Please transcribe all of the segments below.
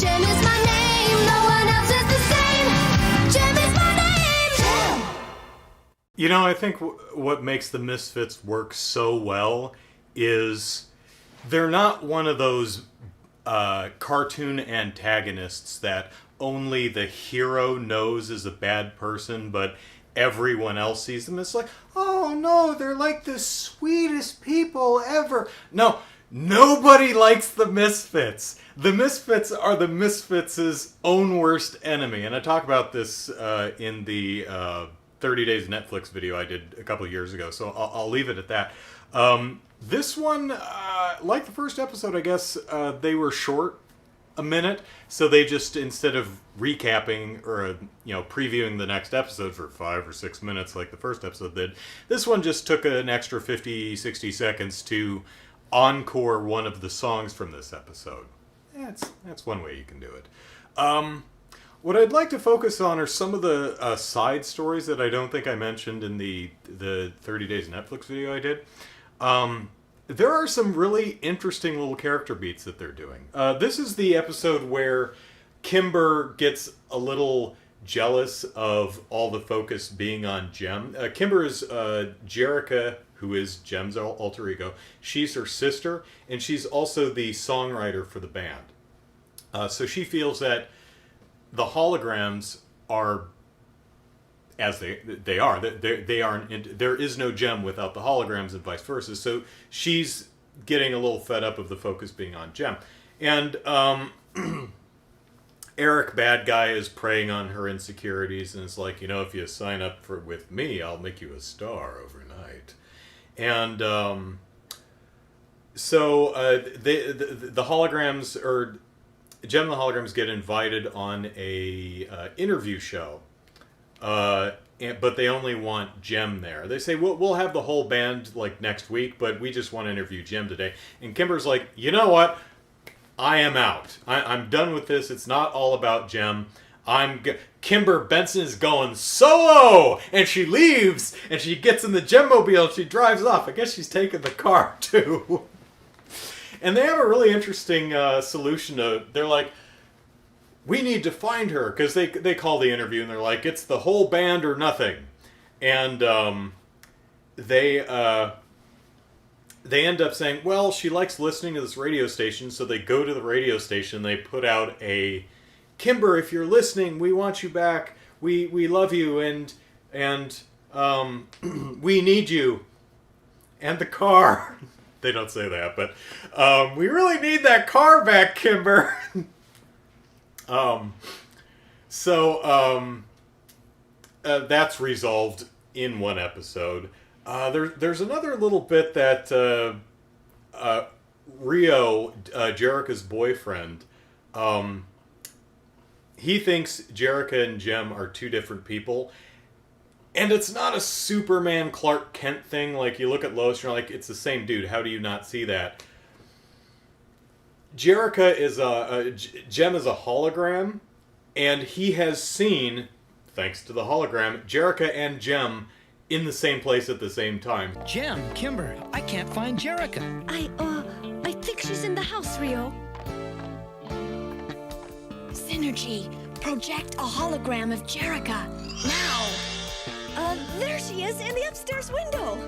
Jem is my name, no one else is the same. Jem is my name. Jem. You know, I think what makes the Misfits work so well is they're not one of those cartoon antagonists that only the hero knows is a bad person, but everyone else sees them. It's like, oh no, they're like the sweetest people ever. No, nobody likes the Misfits. The Misfits are the Misfits' own worst enemy. And I talk about this in the 30 Days Netflix video I did a couple of years ago, so I'll leave it at that. This one, like the first episode, I guess, they were short a minute, so they just, instead of recapping or previewing the next episode for 5 or 6 minutes like the first episode did, this one just took an extra 50-60 seconds to encore one of the songs from this episode. That's one way you can do it. What I'd like to focus on are some of the side stories that I don't think I mentioned in the 30 Days Netflix video I did. There are some really interesting little character beats that they're doing. This is the episode where Kimber gets a little jealous of all the focus being on Jem. Kimber is Jerica, who is Jem's alter ego. She's her sister, and she's also the songwriter for the band. So she feels that the Holograms are, as they are, they aren't. There is no Jem without the Holograms, and vice versa. So she's getting a little fed up of the focus being on Jem, and Eric, bad guy, is preying on her insecurities, and it's like, if you sign up with me, I'll make you a star overnight. And so the Holograms, or Jem and the Holograms, get invited on a interview show. But they only want Jem there. They say, we'll have the whole band like next week, but we just want to interview Jem today. And Kimber's like, you know what? I am out. I'm done with this. It's not all about Jem. Kimber Benson is going solo! And she leaves, and she gets in the Jemmobile, and she drives off. I guess she's taking the car, too. And they have a really interesting solution to, they're like, we need to find her, because they call the interview and they're like, it's the whole band or nothing. And they end up saying, well, she likes listening to this radio station, so they go to the radio station, they put out a, Kimber, if you're listening, we want you back, we love you, and we need you. And the car. They don't say that, but we really need that car back, Kimber. That's resolved in one episode. There's another little bit that Rio, Jerica's boyfriend, he thinks Jerica and Jem are two different people. And it's not a Superman Clark Kent thing. Like, you look at Lois and you're like, it's the same dude. How do you not see that? Jerica is Jem is a hologram, and he has seen, thanks to the hologram, Jerica and Jem in the same place at the same time. Jem, Kimber, I can't find Jerica. I think she's in the house, Rio. Synergy, project a hologram of Jerica, now. There she is, in the upstairs window.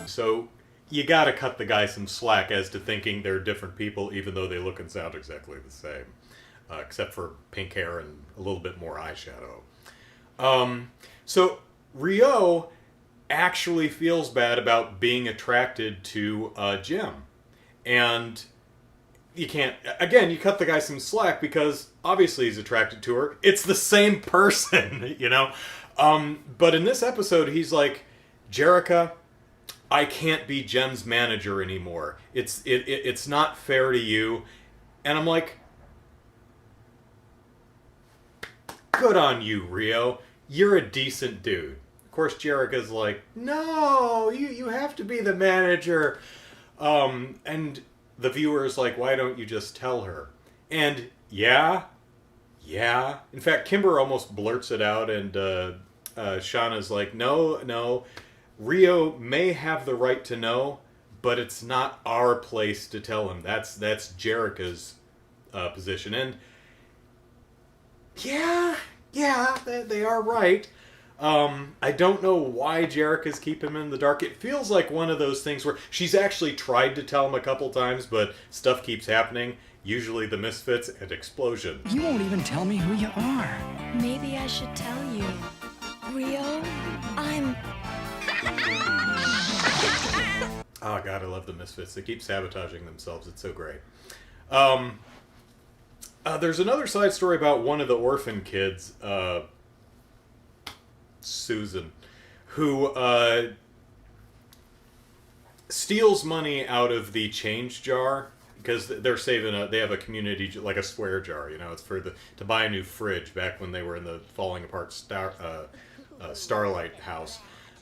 So, you gotta cut the guy some slack as to thinking they're different people, even though they look and sound exactly the same. Except for pink hair and a little bit more eyeshadow. So, Rio actually feels bad about being attracted to Jem. And you can't, again, you cut the guy some slack because obviously he's attracted to her. It's the same person, But in this episode, he's like, Jerica, I can't be Jem's manager anymore. It's not fair to you. And I'm like, good on you, Rio. You're a decent dude. Of course, Jerica's like, no, you have to be the manager. And the viewer is like, why don't you just tell her? And yeah. In fact, Kimber almost blurts it out, and Shauna's like, no. Rio may have the right to know, but it's not our place to tell him. That's Jerica's position. And yeah, they are right. I don't know why Jerrica's keep him in the dark. It feels like one of those things where she's actually tried to tell him a couple times, but stuff keeps happening. Usually the misfits and explosions. You won't even tell me who you are. Maybe I should tell you. Rio, I'm... Oh god, I love the misfits. They keep sabotaging themselves. It's so great. There's another side story about one of the orphan kids, Susan, who steals money out of the change jar because they're saving they have a community, like a swear jar, it's for to buy a new fridge back when they were in the falling apart Starlight house.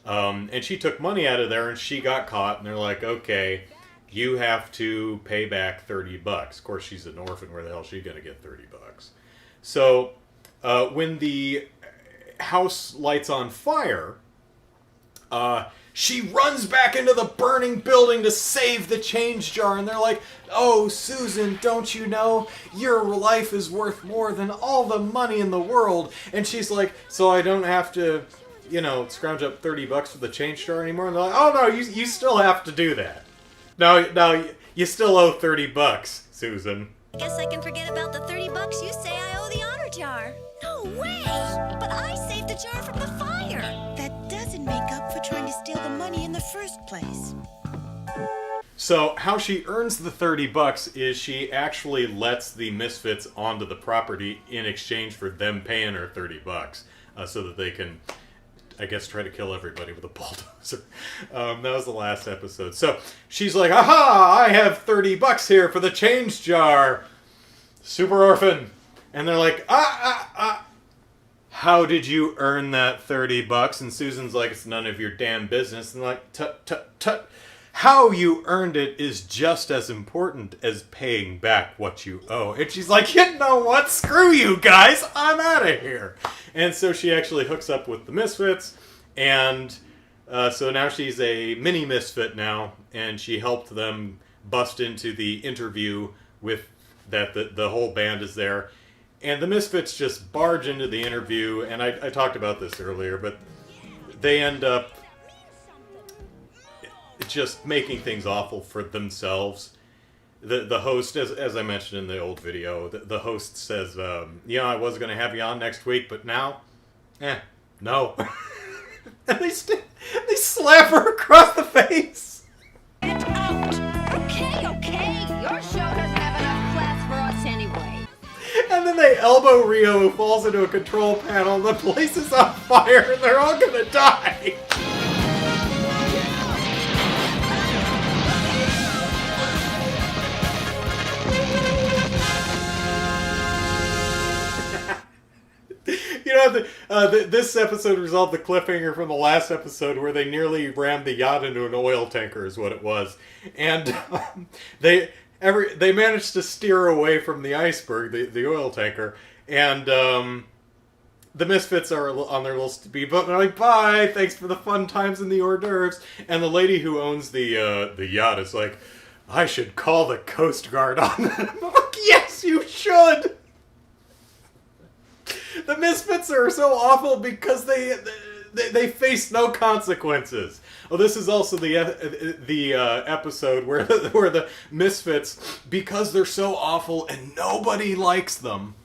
And she took money out of there and she got caught, and they're like, okay, you have to pay back $30. Of course, she's an orphan. Where the hell is she going to get $30? So when the house lights on fire, she runs back into the burning building to save the change jar, and they're like, oh, Susan, don't you know your life is worth more than all the money in the world? And she's like, so I don't have to, scrounge up $30 for the change jar anymore? And they're like, oh no, you still have to do that. No, you still owe $30, Susan. I guess I can forget about the $30 you say I owe the honor jar. No way! But I saved the jar from the fire. That doesn't make up for trying to steal the money in the first place. So how she earns the $30 is she actually lets the misfits onto the property in exchange for them paying her $30, so that they can, I guess, try to kill everybody with a bulldozer. That was the last episode. So she's like, aha, I have $30 here for the change jar. Super orphan. And they're like, how did you earn that $30? And Susan's like, it's none of your damn business. And they're like, tut. How you earned it is just as important as paying back what you owe. And she's like, you know what? Screw you guys. I'm out of here. And so she actually hooks up with the misfits. And so now she's a mini misfit now. And she helped them bust into the interview with that the whole band is there. And the misfits just barge into the interview. And I talked about this earlier, but they end up just making things awful for themselves. The host, as I mentioned in the old video, the host says, I was going to have you on next week, but now, no. And they slap her across the face. Get out! Okay, your show doesn't have enough class for us anyway. And then they elbow Rio, who falls into a control panel, and the place is on fire, and they're all going to die. This episode resolved the cliffhanger from the last episode where they nearly rammed the yacht into an oil tanker, is what it was. And they managed to steer away from the iceberg, the oil tanker, and the misfits are on their little speedboat, and they're like, bye, thanks for the fun times and the hors d'oeuvres. And the lady who owns the yacht is like, I should call the Coast Guard on them. I'm like, yes, you should! The misfits are so awful because they face no consequences. Oh, this is also the episode where the misfits, because they're so awful and nobody likes them,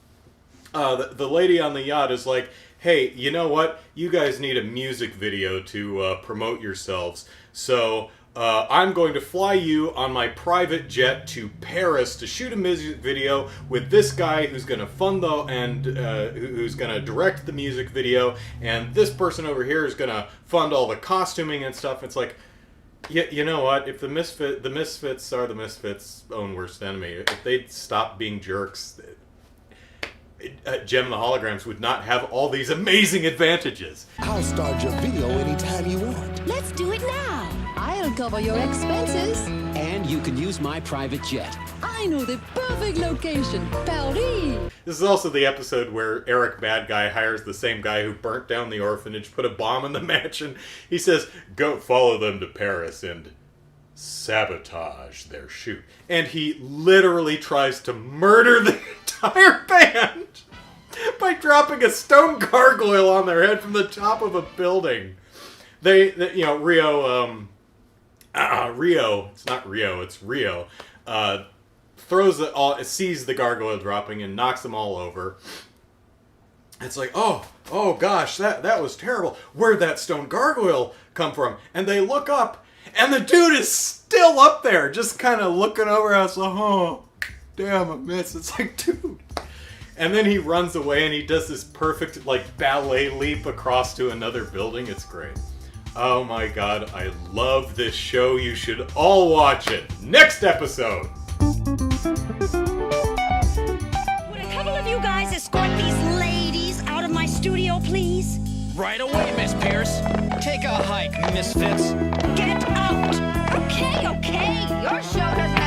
the lady on the yacht is like, hey, you know what? You guys need a music video to promote yourselves. So I'm going to fly you on my private jet to Paris to shoot a music video with this guy who's going to fund who's going to direct the music video, and this person over here is going to fund all the costuming and stuff. It's like, you know what? If the misfits are the misfits' own worst enemy, if they'd stop being jerks, JEM and the Holograms would not have all these amazing advantages. I'll start your video anytime you want. Let's do it now. I'll cover your expenses. And you can use my private jet. I know the perfect location, Paris. This is also the episode where Eric Bad Guy hires the same guy who burnt down the orphanage, put a bomb in the mansion. He says, go follow them to Paris and sabotage their shoot. And he literally tries to murder the entire band by dropping a stone gargoyle on their head from the top of a building. Rio, it's not Rio, it's Rio, sees the gargoyle dropping and knocks them all over. It's like, oh gosh, that was terrible. Where'd that stone gargoyle come from? And they look up, and the dude is still up there, just kind of looking over at us, like, oh, damn, I missed. It's like, dude. And then he runs away, and he does this perfect, like, ballet leap across to another building. It's great. Oh my god, I love this show. You should all watch it. Next episode! Would a couple of you guys escort these ladies out of my studio, please? Right away, Miss Pierce. Take a hike, misfits. Get out! Okay, your show has